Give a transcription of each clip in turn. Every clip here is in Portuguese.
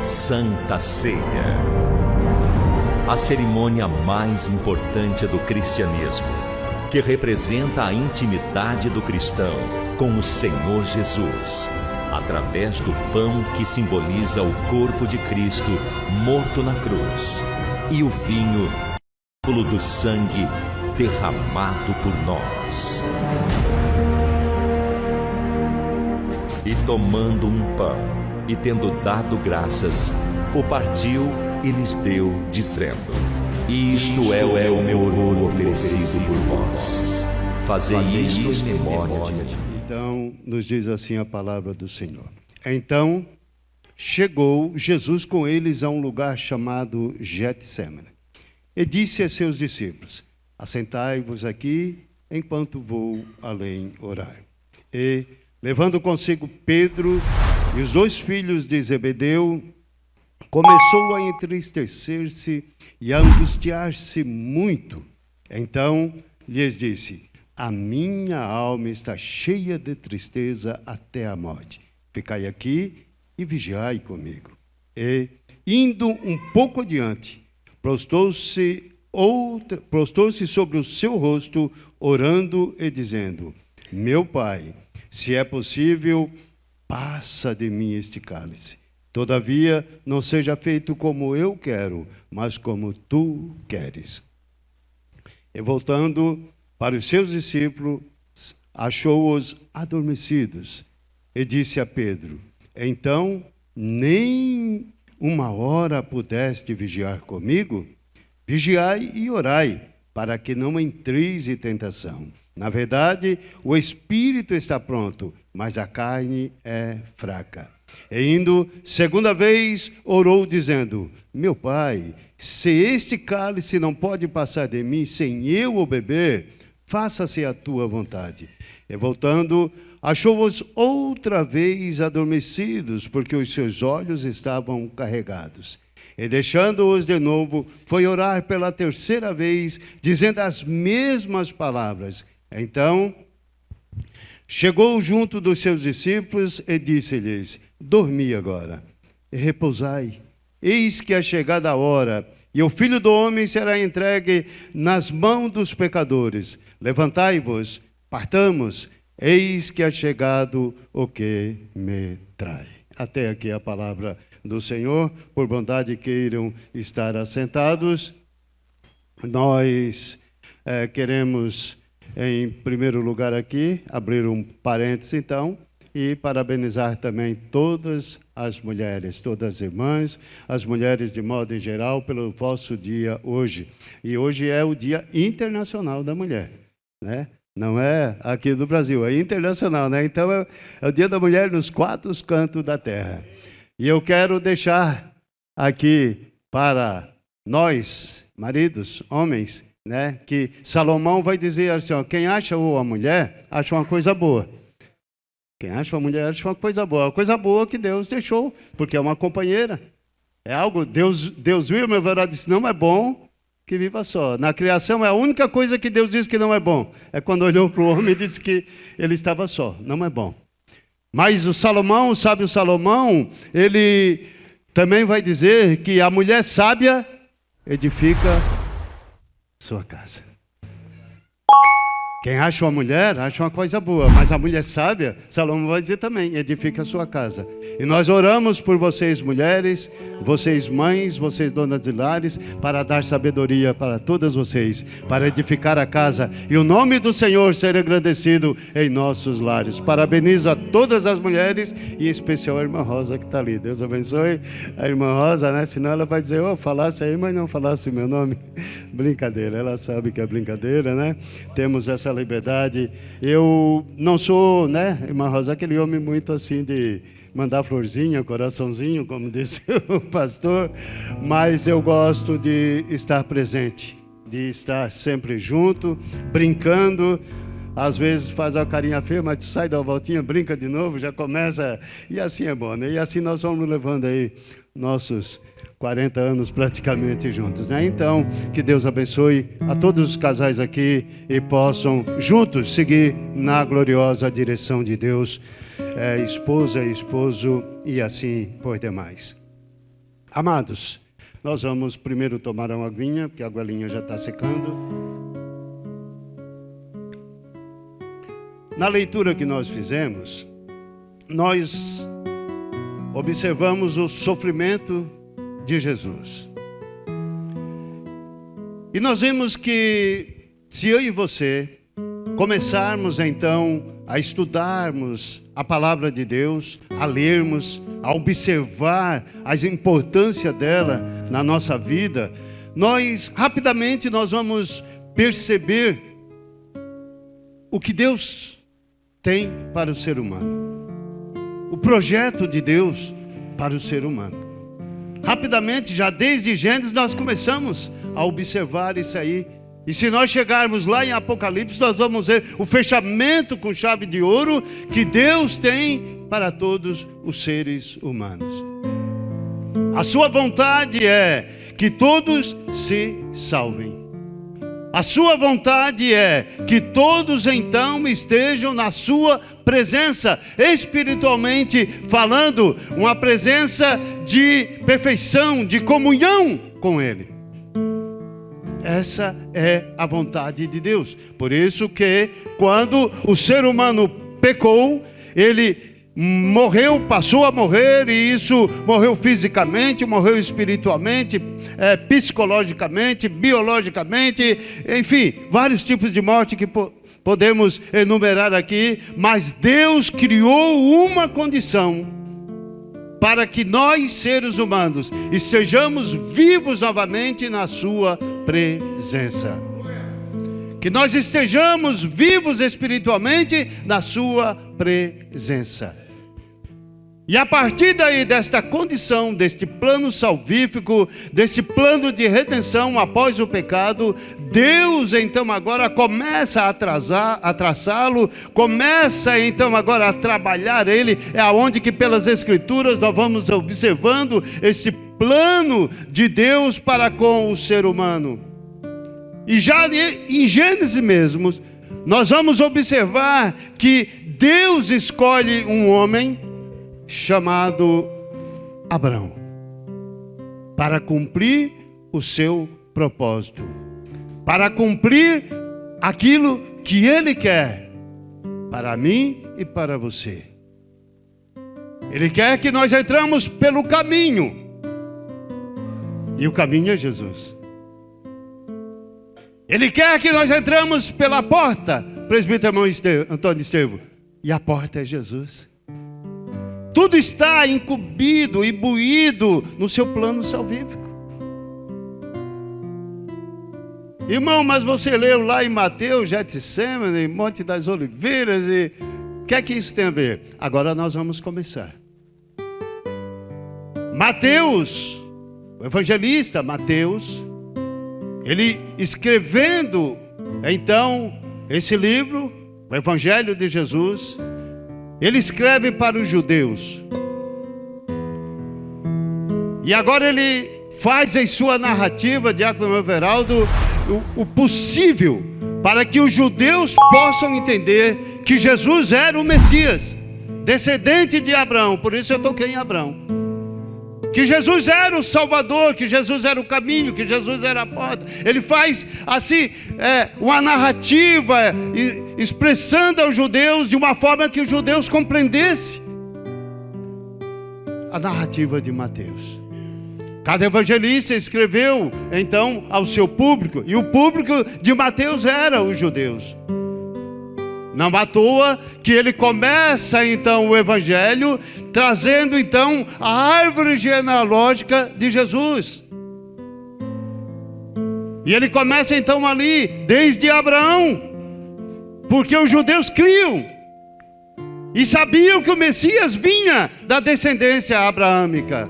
Santa Ceia. A cerimônia mais importante do cristianismo, que representa a intimidade do cristão com o Senhor Jesus, através do pão que simboliza o corpo de Cristo morto na cruz, e o vinho, símbolo do sangue derramado por nós. E tomando um pão, e tendo dado graças, o partiu e lhes deu, dizendo: Isto é o meu corpo oferecido por vós. Fazei isto em memória de mim. Então, nos diz assim a palavra do Senhor. Então, chegou Jesus com eles a um lugar chamado Getsêmani, e disse a seus discípulos: Assentai-vos aqui, enquanto vou além orar. E, levando consigo Pedro e os 2 filhos de Zebedeu, começou a entristecer-se e a angustiar-se muito. Então lhes disse: A minha alma está cheia de tristeza até a morte. Ficai aqui e vigiai comigo. E, indo um pouco adiante, prostou-se sobre o seu rosto, orando e dizendo: Meu Pai, se é possível, passa de mim este cálice. Todavia, não seja feito como eu quero, mas como tu queres. E voltando para os seus discípulos, achou-os adormecidos, e disse a Pedro: Então, nem uma hora pudeste vigiar comigo? Vigiai e orai, para que não entreis em tentação. Na verdade, o espírito está pronto, mas a carne é fraca. E indo, segunda vez, orou, dizendo: Meu Pai, se este cálice não pode passar de mim sem eu o beber, faça-se a tua vontade. E voltando, achou-os outra vez adormecidos, porque os seus olhos estavam carregados. E deixando-os de novo, foi orar pela terceira vez, dizendo as mesmas palavras. Então, chegou junto dos seus discípulos e disse-lhes: Dormi agora e repousai. Eis que é chegada a hora, e o Filho do Homem será entregue nas mãos dos pecadores. Levantai-vos, partamos, eis que é chegado o que me trai. Até aqui a palavra do Senhor. Por bondade queiram estar assentados. Nós queremos, em primeiro lugar aqui, abrir um parênteses então, e parabenizar também todas as mulheres, todas as irmãs, as mulheres de modo em geral, pelo vosso dia hoje. E hoje é o Dia Internacional da Mulher, né? Não é aqui do Brasil, é internacional, né? Então é o Dia da Mulher nos 4 cantos da terra. E eu quero deixar aqui para nós, maridos, homens, né, que Salomão vai dizer assim, ó, quem acha a mulher, acha uma coisa boa. Quem acha a mulher, acha uma coisa boa. Uma coisa boa que Deus deixou, porque é uma companheira. É algo, Deus viu, meu verdade, disse, não é bom que viva só. Na criação, é a única coisa que Deus diz que não é bom. É quando olhou para o homem e disse que ele estava só. Não é bom. Mas o sábio Salomão, ele também vai dizer que a mulher sábia edifica sua casa. Quem acha uma mulher, acha uma coisa boa, mas a mulher sábia, Salomão vai dizer também, edifica a sua casa. E nós oramos por vocês mulheres, vocês mães, vocês donas de lares, para dar sabedoria para todas vocês, para edificar a casa e o nome do Senhor ser agradecido em nossos lares. Parabenizo a todas as mulheres e em especial a irmã Rosa que está ali. Deus abençoe a irmã Rosa, né? Senão ela vai dizer, falasse aí, mas não falasse o meu nome. Brincadeira, ela sabe que é brincadeira, né? Temos essa liberdade. Eu não sou, né, irmã Rosa, aquele homem muito assim de mandar florzinha, coraçãozinho, como disse o pastor, mas eu gosto de estar presente, de estar sempre junto, brincando. Às vezes faz uma carinha feia, mas tu sai da voltinha, brinca de novo, já começa, e assim é bom, né? E assim nós vamos levando aí nossos 40 anos praticamente juntos, né? Então, que Deus abençoe a todos os casais aqui e possam juntos seguir na gloriosa direção de Deus, esposa e esposo e assim por demais. Amados, nós vamos primeiro tomar uma aguinha, porque a goelinha já está secando. Na leitura que nós fizemos, nós observamos o sofrimento de Jesus. E nós vimos que se eu e você começarmos então a estudarmos a palavra de Deus, a lermos, a observar a importância dela na nossa vida, rapidamente nós vamos perceber o que Deus tem para o ser humano. O projeto de Deus para o ser humano. Rapidamente, já desde Gênesis, nós começamos a observar isso aí. E se nós chegarmos lá em Apocalipse, nós vamos ver o fechamento com chave de ouro que Deus tem para todos os seres humanos. A sua vontade é que todos se salvem. A sua vontade é que todos então estejam na sua presença, espiritualmente falando, uma presença de perfeição, de comunhão com Ele. Essa é a vontade de Deus. Por isso que quando o ser humano pecou, ele morreu, passou a morrer, e isso morreu fisicamente, morreu espiritualmente, psicologicamente, biologicamente, enfim, vários tipos de morte que podemos enumerar aqui, mas Deus criou uma condição para que nós, seres humanos, estejamos vivos novamente na sua presença. Que nós estejamos vivos espiritualmente na sua presença. E a partir daí, desta condição, deste plano salvífico, deste plano de redenção após o pecado, Deus então agora começa a traçá-lo, começa então agora a trabalhar ele, é aonde que pelas Escrituras nós vamos observando esse plano de Deus para com o ser humano. E já em Gênesis mesmo, nós vamos observar que Deus escolhe um homem chamado Abraão para cumprir o seu propósito, para cumprir aquilo que Ele quer para mim e para você. Ele quer que nós entramos pelo caminho, e o caminho é Jesus. Ele quer que nós entramos pela porta, presbítero Antônio Estevo, e a porta é Jesus. Tudo está incumbido, imbuído no seu plano salvífico. Irmão, mas você leu lá em Mateus, Getsemane, Monte das Oliveiras, e o que é que isso tem a ver? Agora nós vamos começar. Mateus, o evangelista Mateus, ele escrevendo então esse livro, o Evangelho de Jesus, ele escreve para os judeus. E agora ele faz em sua narrativa, Diácono Everaldo, o possível para que os judeus possam entender que Jesus era o Messias, descendente de Abraão. Por isso eu toquei em Abraão. Que Jesus era o Salvador, que Jesus era o caminho, que Jesus era a porta. Ele faz assim uma narrativa expressando aos judeus de uma forma que os judeus compreendessem a narrativa de Mateus. Cada evangelista escreveu então ao seu público, e o público de Mateus era os judeus. Não à toa que ele começa então o evangelho trazendo então a árvore genealógica de Jesus. E ele começa então ali, desde Abraão, porque os judeus criam e sabiam que o Messias vinha da descendência abraâmica.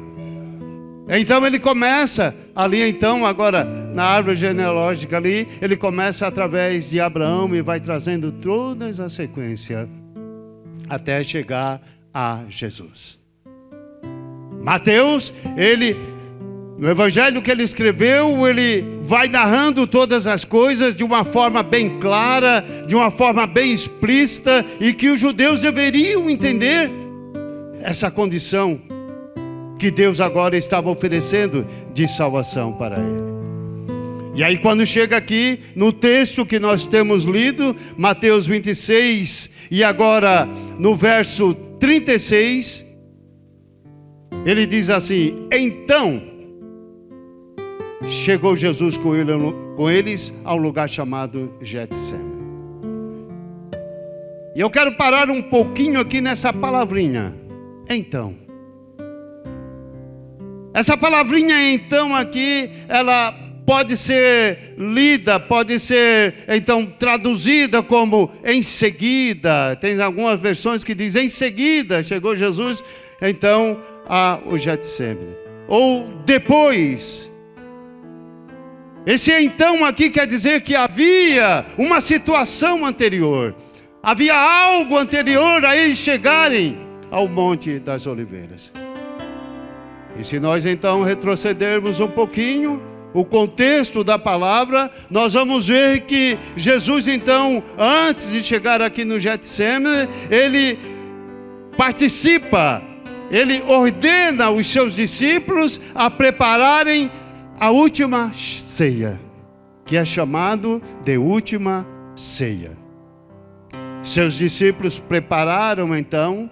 Então ele começa ali então, agora na árvore genealógica ali, ele começa através de Abraão e vai trazendo toda essa sequência até chegar a Jesus. Mateus, no evangelho que ele escreveu, ele vai narrando todas as coisas de uma forma bem clara, de uma forma bem explícita, e que os judeus deveriam entender essa condição que Deus agora estava oferecendo de salvação para ele. E aí quando chega aqui no texto que nós temos lido, Mateus 26, e agora no verso 36, ele diz assim: então chegou Jesus com eles ao lugar chamado Getsemane. E eu quero parar um pouquinho aqui nessa palavrinha, então. Essa palavrinha então aqui, ela pode ser lida, pode ser então traduzida como em seguida. Tem algumas versões que dizem em seguida chegou Jesus então ao Getsemane, ou depois. Esse então aqui quer dizer que havia uma situação anterior, havia algo anterior a eles chegarem ao Monte das Oliveiras. E se nós então retrocedermos um pouquinho o contexto da palavra, nós vamos ver que Jesus então, antes de chegar aqui no Getsemane, ele participa, ele ordena os seus discípulos a prepararem a última ceia, que é chamado de última ceia. Seus discípulos prepararam então,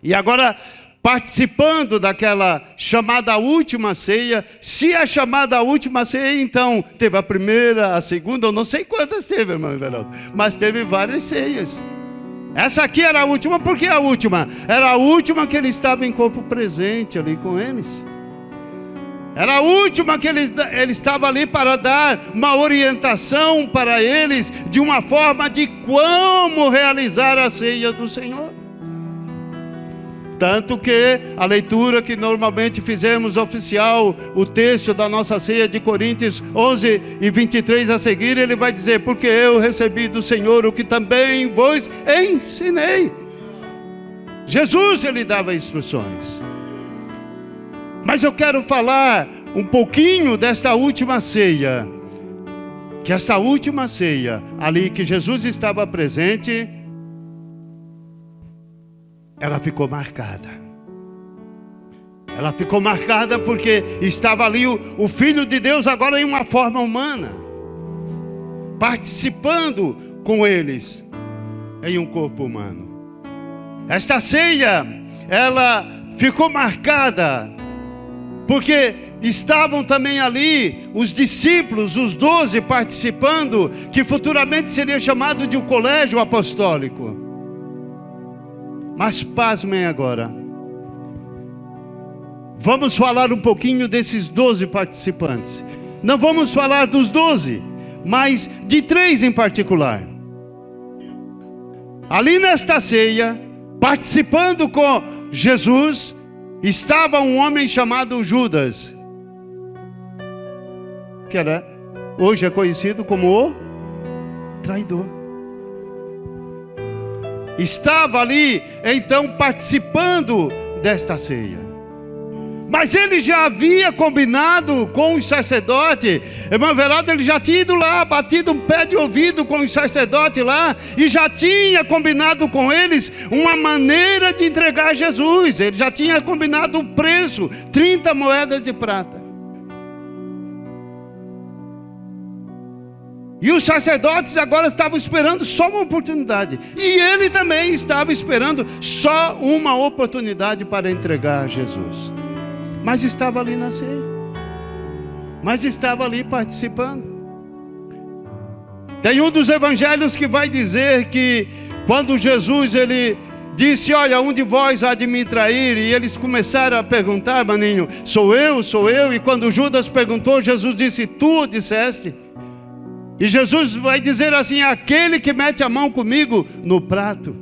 e agora participando daquela chamada última ceia. Se é chamada última ceia, então teve a primeira, a segunda, eu não sei quantas teve, irmão Everaldo, mas teve várias ceias. Essa aqui era a última. Por que a última? Era a última que ele estava em corpo presente ali com eles. Era a última que ele estava ali para dar uma orientação para eles de uma forma de como realizar a ceia do Senhor. Tanto que a leitura que normalmente fizemos oficial, o texto da nossa ceia de Coríntios 11 e 23 a seguir, ele vai dizer: porque eu recebi do Senhor o que também vos ensinei. Jesus, ele dava instruções. Mas eu quero falar um pouquinho desta última ceia. Que esta última ceia, ali que Jesus estava presente, ela ficou marcada. Ela ficou marcada porque estava ali o Filho de Deus agora em uma forma humana, participando com eles em um corpo humano. Esta ceia, ela ficou marcada porque estavam também ali os discípulos, os 12 participando, que futuramente seria chamado de um colégio apostólico. Mas pasmem agora. Vamos falar um pouquinho desses 12 participantes. Não vamos falar dos 12, mas de 3 em particular. Ali nesta ceia, participando com Jesus, estava um homem chamado Judas, que hoje é conhecido como o traidor. Estava ali, então, participando desta ceia. Mas ele já havia combinado com os sacerdotes. Irmão Everaldo, ele já tinha ido lá, batido um pé de ouvido com os sacerdotes lá, e já tinha combinado com eles uma maneira de entregar Jesus. Ele já tinha combinado o preço, 30 moedas de prata. E os sacerdotes agora estavam esperando só uma oportunidade. E ele também estava esperando só uma oportunidade para entregar Jesus. Mas estava ali na ceia. Mas estava ali participando. Tem um dos evangelhos que vai dizer que quando Jesus ele disse: olha, um de vós há de me trair. E eles começaram a perguntar: maninho, sou eu? E quando Judas perguntou, Jesus disse: tu o disseste. E Jesus vai dizer assim: aquele que mete a mão comigo no prato.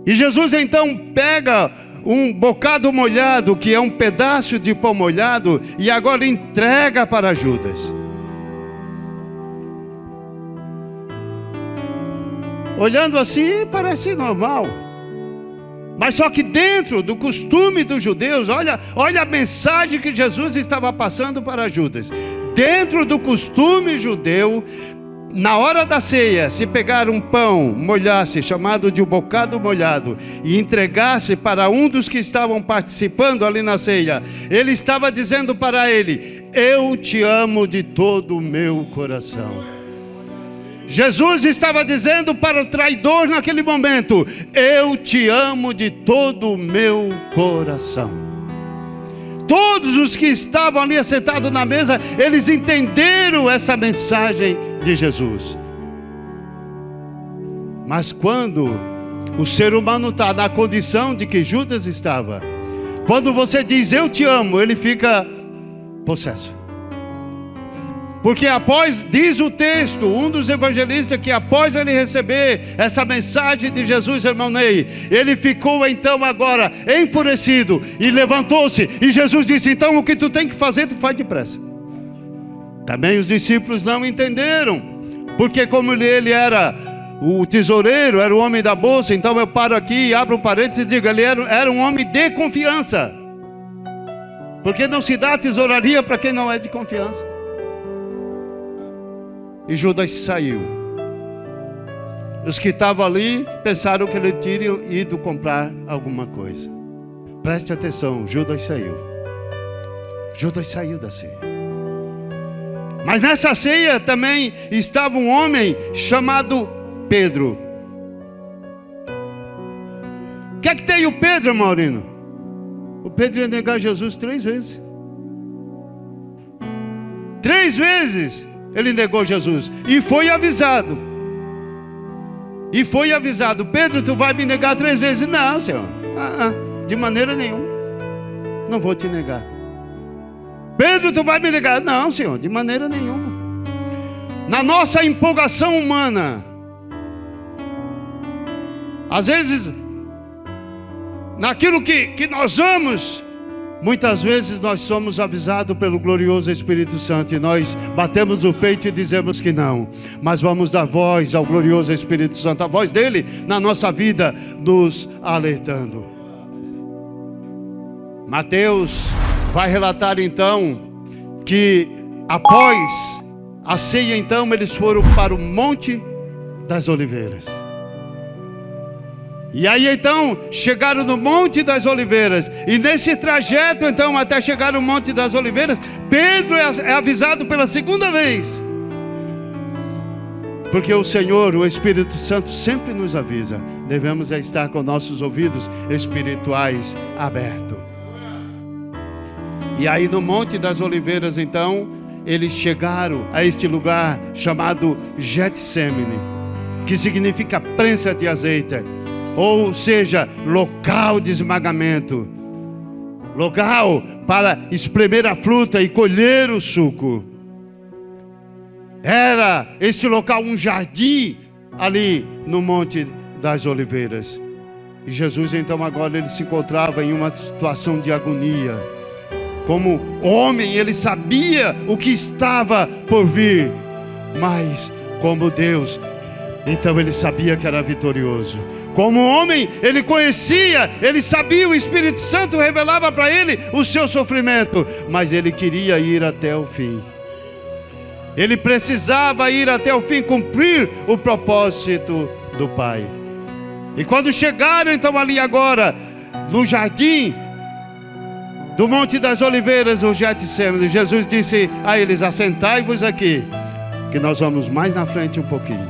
E Jesus então pega um bocado molhado, que é um pedaço de pão molhado, e agora entrega para Judas. Olhando assim, parece normal. Mas só que dentro do costume dos judeus, olha a mensagem que Jesus estava passando para Judas. Dentro do costume judeu, na hora da ceia, se pegar um pão, molhasse, chamado de um bocado molhado, e entregasse para um dos que estavam participando ali na ceia, ele estava dizendo para ele: eu te amo de todo o meu coração. Jesus estava dizendo para o traidor naquele momento: eu te amo de todo o meu coração. Todos os que estavam ali sentados na mesa, eles entenderam essa mensagem de Jesus. Mas quando o ser humano está na condição de que Judas estava, quando você diz eu te amo, ele fica possesso. Porque após, diz o texto, um dos evangelistas, que após ele receber essa mensagem de Jesus, irmão Ney, ele ficou então agora enfurecido e levantou-se, e Jesus disse: então o que tu tem que fazer, tu faz depressa. Também os discípulos não entenderam, porque como ele era o tesoureiro, era o homem da bolsa, então eu paro aqui e abro um parênteses e digo: ele era um homem de confiança, porque não se dá tesouraria para quem não é de confiança. E Judas saiu. Os que estavam ali pensaram que ele tinha ido comprar alguma coisa. Preste atenção, Judas saiu. Judas saiu da ceia. Mas nessa ceia também estava um homem chamado Pedro. O que é que tem o Pedro, Maurino? O Pedro ia negar Jesus 3 vezes. 3 vezes ele negou Jesus. E foi avisado. Pedro, tu vai me negar 3 vezes? Não, Senhor. De maneira nenhuma. Não vou te negar. Pedro, tu vai me negar? Não, Senhor, de maneira nenhuma. Na nossa empolgação humana, às vezes, naquilo que nós amamos, muitas vezes nós somos avisados pelo glorioso Espírito Santo e nós batemos no peito e dizemos que não. Mas vamos dar voz ao glorioso Espírito Santo, a voz dele na nossa vida, nos alertando. Mateus vai relatar então que após a ceia, então eles foram para o Monte das Oliveiras. E aí então chegaram no Monte das Oliveiras. E nesse trajeto então até chegar no Monte das Oliveiras, Pedro é avisado pela 2ª vez. Porque o Senhor, o Espírito Santo sempre nos avisa. Devemos estar com nossos ouvidos espirituais abertos. E aí no Monte das Oliveiras então eles chegaram a este lugar chamado Getsemane, que significa prensa de azeite, ou seja, local de esmagamento, local para espremer a fruta e colher o suco. Era este local um jardim ali no Monte das Oliveiras. E Jesus então agora ele se encontrava em uma situação de agonia. Como homem ele sabia o que estava por vir, mas como Deus, então ele sabia que era vitorioso. Como homem, ele conhecia, ele sabia, o Espírito Santo revelava para ele o seu sofrimento, mas ele queria ir até o fim. Ele precisava ir até o fim, cumprir o propósito do Pai. E quando chegaram então ali agora, no jardim do Monte das Oliveiras, o Getsemane, Jesus disse a eles: assentai-vos aqui, que nós vamos mais na frente um pouquinho.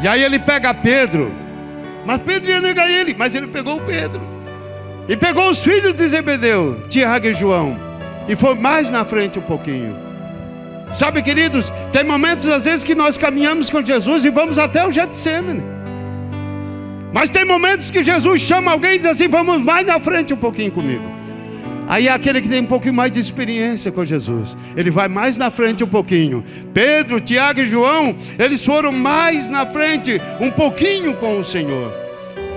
E aí ele pega Pedro. Mas Pedro ia negar ele, mas ele pegou o Pedro. E pegou os filhos de Zebedeu, Tiago e João, e foi mais na frente um pouquinho. Sabe, queridos, tem momentos às vezes que nós caminhamos com Jesus e vamos até o Getsemane. Mas tem momentos que Jesus chama alguém e diz assim: vamos mais na frente um pouquinho comigo. Aí é aquele que tem um pouquinho mais de experiência com Jesus, ele vai mais na frente um pouquinho. Pedro, Tiago e João, eles foram mais na frente um pouquinho com o Senhor.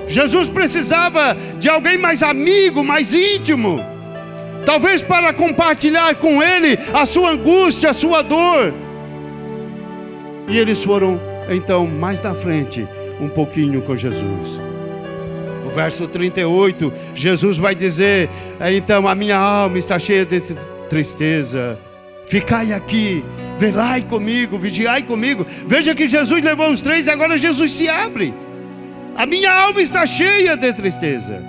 Jesus precisava de alguém mais amigo, mais íntimo, talvez para compartilhar com ele a sua angústia, a sua dor. E eles foram então mais na frente um pouquinho com Jesus. Verso 38, Jesus vai dizer: então a minha alma está cheia de tristeza, ficai aqui velai comigo, vigiai comigo. Veja que Jesus levou os 3 e agora Jesus se abre. A minha alma está cheia de tristeza.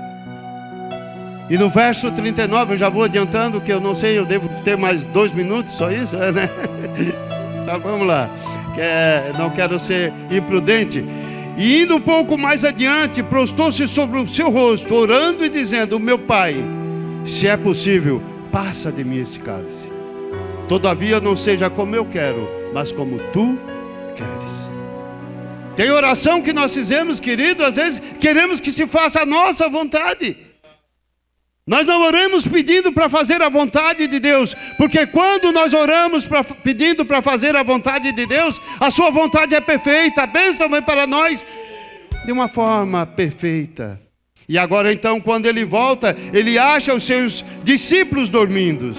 E no verso 39, eu já vou adiantando, que eu não sei, eu devo ter mais 2 minutos, só isso, né? Então vamos lá, não quero ser imprudente. E indo um pouco mais adiante, prostou-se sobre o seu rosto, orando e dizendo: meu Pai, se é possível, passa de mim este cálice. Todavia não seja como eu quero, mas como tu queres. Tem oração que nós fizemos, querido, às vezes queremos que se faça a nossa vontade. Nós não oramos pedindo para fazer a vontade de Deus, porque quando nós oramos pedindo para fazer a vontade de Deus, a sua vontade é perfeita, a bênção vem para nós de uma forma perfeita. E agora então, quando ele volta, ele acha os seus discípulos dormindo.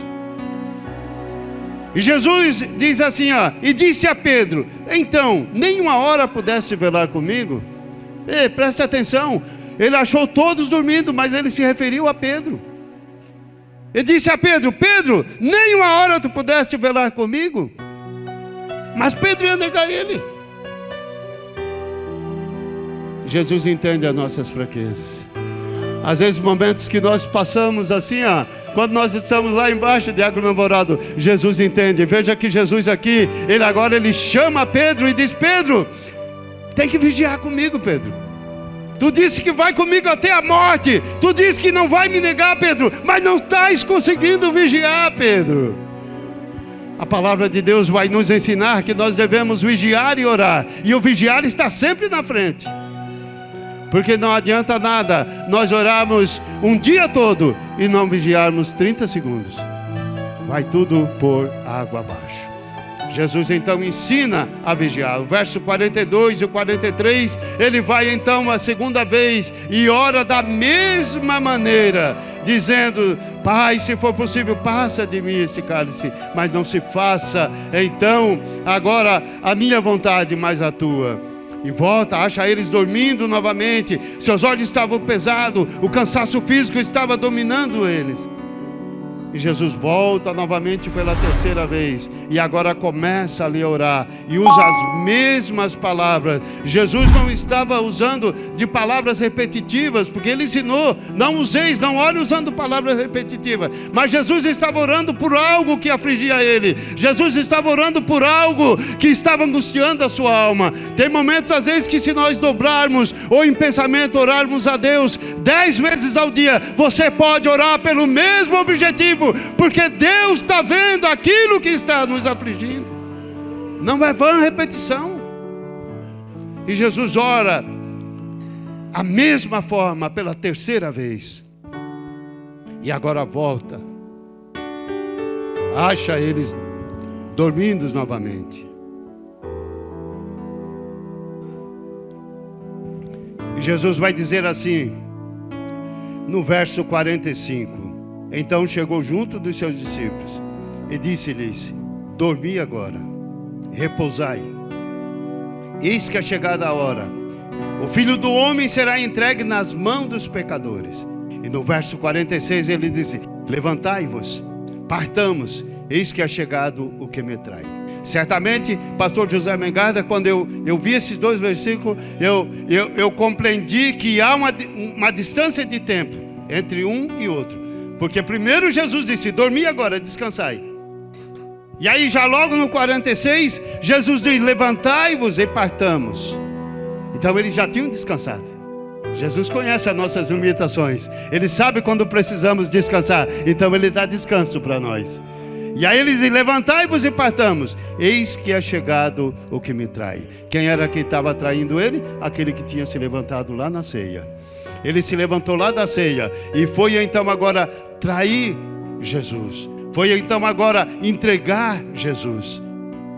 E Jesus diz assim, e disse a Pedro: então, nem uma hora pudeste velar comigo? Ei, preste atenção, ele achou todos dormindo, mas ele se referiu a Pedro. Ele disse a Pedro: Pedro, nem uma hora tu pudeste velar comigo? Mas Pedro ia negar ele. Jesus entende as nossas fraquezas. Às vezes momentos que nós passamos assim, quando nós estamos lá embaixo de água namorado, Jesus entende. Veja que Jesus aqui, ele chama Pedro e diz: Pedro, tem que vigiar comigo, Pedro. Tu disse que vai comigo até a morte. Tu disse que não vai me negar, Pedro, mas não estás conseguindo vigiar, Pedro. A palavra de Deus vai nos ensinar que nós devemos vigiar e orar. E o vigiar está sempre na frente. Porque não adianta nada nós orarmos um dia todo e não vigiarmos 30 segundos. Vai tudo por água abaixo. Jesus então ensina a vigiar. O verso 42 e o 43, ele vai então a segunda vez e ora da mesma maneira, dizendo: Pai, se for possível, passa de mim este cálice, mas não se faça então agora a minha vontade, mas a tua. E volta, acha eles dormindo novamente. Seus olhos estavam pesados, o cansaço físico estava dominando eles. E Jesus volta novamente pela terceira vez. E agora começa ali a orar. E usa as mesmas palavras. Jesus não estava usando de palavras repetitivas, porque ele ensinou: não useis, não ore usando palavras repetitivas. Mas Jesus estava orando por algo que afligia ele. Jesus estava orando por algo que estava angustiando a sua alma. Tem momentos às vezes que, se nós dobrarmos ou em pensamento orarmos a Deus 10 vezes ao dia, você pode orar pelo mesmo objetivo, porque Deus está vendo aquilo que está nos afligindo. Não é vã repetição. E Jesus ora a mesma forma pela terceira vez. E agora volta, acha eles dormindo novamente. E Jesus vai dizer assim, no verso 45: então chegou junto dos seus discípulos e disse-lhes: dormi agora, repousai. Eis que é chegada a hora, o Filho do Homem será entregue nas mãos dos pecadores. E no verso 46 ele disse: levantai-vos, partamos, eis que é chegado o que me trai. Certamente, pastor José Mengarda, quando eu vi esses 2 versículos, eu compreendi que há uma distância de tempo entre um e outro. Porque primeiro Jesus disse: dormi agora, descansai. E aí já logo no 46, Jesus diz: levantai-vos e partamos. Então eles já tinham descansado. Jesus conhece as nossas limitações. Ele sabe quando precisamos descansar. Então ele dá descanso para nós. E aí eles dizem: levantai-vos e partamos. Eis que é chegado o que me trai. Quem era que estava traindo ele? Aquele que tinha se levantado lá na ceia. Ele se levantou lá da ceia e foi então agora trair Jesus. Foi então agora entregar Jesus.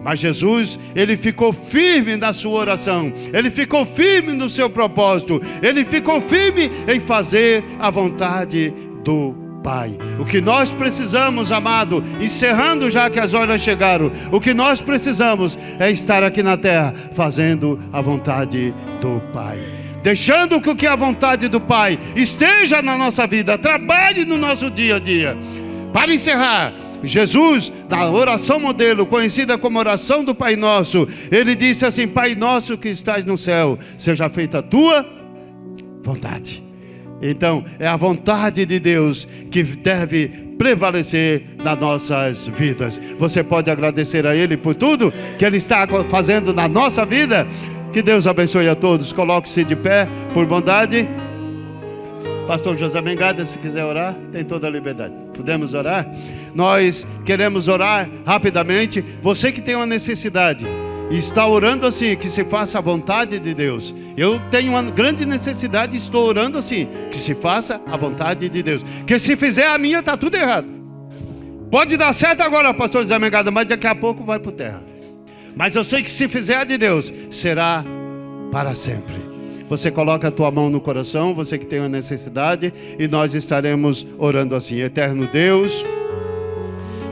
Mas Jesus, ele ficou firme na sua oração. Ele ficou firme no seu propósito. Ele ficou firme em fazer a vontade do Pai. O que nós precisamos, amado, encerrando já que as horas chegaram, o que nós precisamos é estar aqui na terra fazendo a vontade do Pai. Deixando que a vontade do Pai esteja na nossa vida, trabalhe no nosso dia a dia. Para encerrar, Jesus, na oração modelo, conhecida como oração do Pai Nosso, ele disse assim: Pai Nosso que estás no céu, seja feita a tua vontade. Então, é a vontade de Deus que deve prevalecer nas nossas vidas. Você pode agradecer a Ele por tudo que Ele está fazendo na nossa vida? Que Deus abençoe a todos. Coloque-se de pé, por bondade. Pastor José Mengada, se quiser orar, tem toda a liberdade. Podemos orar? Nós queremos orar rapidamente. Você que tem uma necessidade e está orando assim, que se faça a vontade de Deus. Eu tenho uma grande necessidade e estou orando assim, que se faça a vontade de Deus. Que se fizer a minha, está tudo errado. Pode dar certo agora, pastor José Mengada, mas daqui a pouco vai por terra. Mas eu sei que se fizer a de Deus, será para sempre. Você coloca a tua mão no coração, você que tem uma necessidade, e nós estaremos orando assim. Eterno Deus,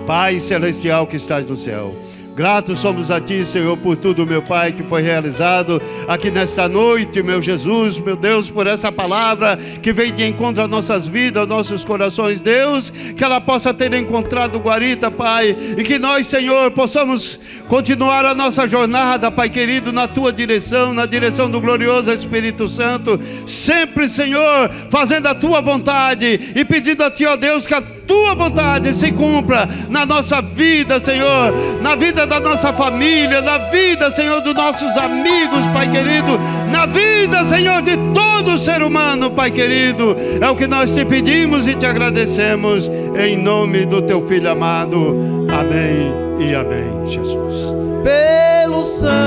Pai celestial que estás no céu, gratos somos a Ti, Senhor, por tudo, meu Pai, que foi realizado aqui nesta noite, meu Jesus, meu Deus, por essa palavra que vem de encontro às nossas vidas, nossos corações, Deus, que ela possa ter encontrado guarita, Pai, e que nós, Senhor, possamos continuar a nossa jornada, Pai querido, na Tua direção, na direção do glorioso Espírito Santo, sempre, Senhor, fazendo a Tua vontade e pedindo a Ti, ó Deus, que a Tua vontade se cumpra na nossa vida, Senhor, na vida da nossa família, na vida, Senhor, dos nossos amigos, Pai querido, na vida, Senhor, de todo ser humano, Pai querido. É o que nós te pedimos e te agradecemos, em nome do Teu Filho amado. Amém e amém, Jesus. Pelo sangue,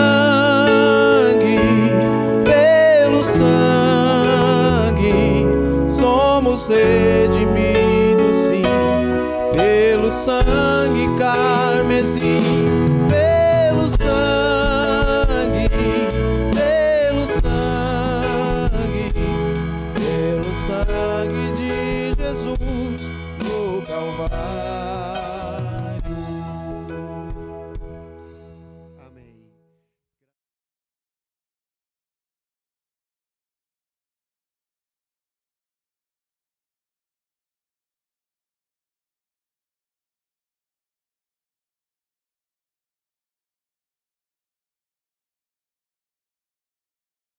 somos redimidos, sim, pelo sangue carmesim, pelo sangue de Jesus no Calvário.